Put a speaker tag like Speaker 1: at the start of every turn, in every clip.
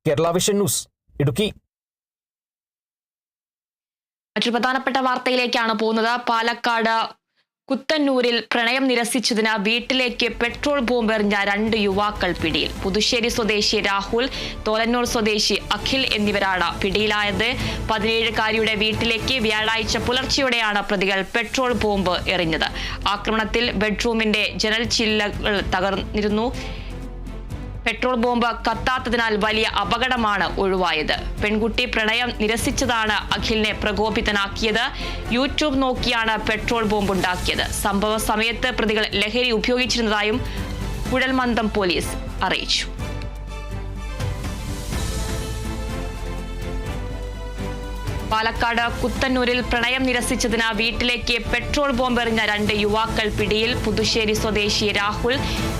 Speaker 1: Kerala vision news Idukki.
Speaker 2: മറ്റൊരു പ്രധാനപ്പെട്ട വാർത്തയിലേക്കാണ് പോകുന്നത്. പാലക്കാട് കുത്തന്നൂരിൽ പ്രണയം നിരസിച്ചതിന് വീട്ടിലേക്ക് പെട്രോൾ ബോംബെറിഞ്ഞ 2 യുവാക്കൾ പിടിയിൽ. പുതുശ്ശേരി സ്വദേശി രാഹുൽ, തോലന്നൂർ സ്വദേശി അഖിൽ എന്നിവരാണ് പിടിയിലായത്. 17-കാരിയുടെ വീട്ടിലേക്ക് വ്യാഴാഴ്ച പുലർച്ചെയോടെയാണ് പ്രതികൾ പെട്രോൾ ബോംബ് എറിഞ്ഞത്. ആക്രമണത്തിൽ ബെഡ്റൂമിന്റെ ജനൽ ചില്ലുകൾ തകർന്നിരുന്നു. പെട്രോൾ ബോംബ് കത്താത്തതിനാൽ വലിയ അപകടമാണ് ഒഴിവായത്. പെൺകുട്ടി പ്രണയം നിരസിച്ചതാണ് അഖിലിനെ പ്രകോപിതനാക്കിയത്. യൂട്യൂബ് നോക്കിയാണ് പെട്രോൾ ബോംബ് ഉണ്ടാക്കിയത്. സംഭവ സമയത്ത് പ്രതികൾ ലഹരി ഉപയോഗിച്ചിരുന്നതായും കുഴൽമന്ദം പോലീസ് അറിയിച്ചു. പാലക്കാട് കുത്തന്നൂരിൽ പ്രണയം നിരസിച്ചതിന് വീട്ടിലേക്ക് പെട്രോൾ ബോംബെറിഞ്ഞ 2 യുവാക്കൾ പിടിയിൽ. പുതുശ്ശേരി സ്വദേശി രാഹുൽ,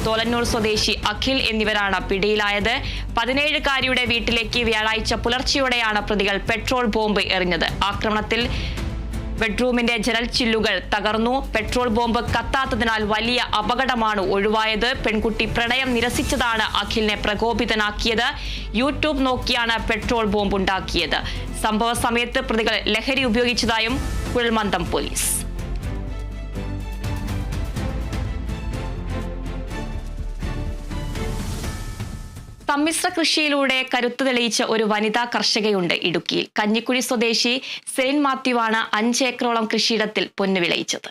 Speaker 2: തോലന്നൂർ സ്വദേശി അഖിൽ എന്നിവരാണ് പിടിയിലായത്. 17-കാരിയുടെ വീട്ടിലേക്ക് വ്യാഴാഴ്ച പുലർച്ചെയോടെയാണ് പ്രതികൾ പെട്രോൾ ബോംബ് എറിഞ്ഞത്. ആക്രമണത്തിൽ ബെഡ്റൂമിന്റെ ജനൽ ചില്ലുകൾ തകർന്നു. പെട്രോൾ ബോംബ് കത്താത്തതിനാൽ വലിയ അപകടമാണ് ഒഴിവായത്. പെൺകുട്ടി പ്രണയം നിരസിച്ചതാണ് അഖിലിനെ പ്രകോപിതനാക്കിയത്. യൂട്യൂബ് നോക്കിയാണ് പെട്രോൾ ബോംബ് ഉണ്ടാക്കിയത്. സംഭവ സമയത്ത് പ്രതികൾ ലഹരി ഉപയോഗിച്ചതായും കുഴൽമന്ദം പോലീസ്. സമ്മിശ്ര കൃഷിയിലൂടെ കരുത്തു തെളിയിച്ച ഒരു വനിതാ കർഷകയുണ്ട് ഇടുക്കിയിൽ. കഞ്ഞിക്കുഴി സ്വദേശി സെലിൻ മാത്യുവാണ് 5 ഏക്കറോളം കൃഷിയിടത്തിൽ പൊന്നു വിളയിച്ചത്.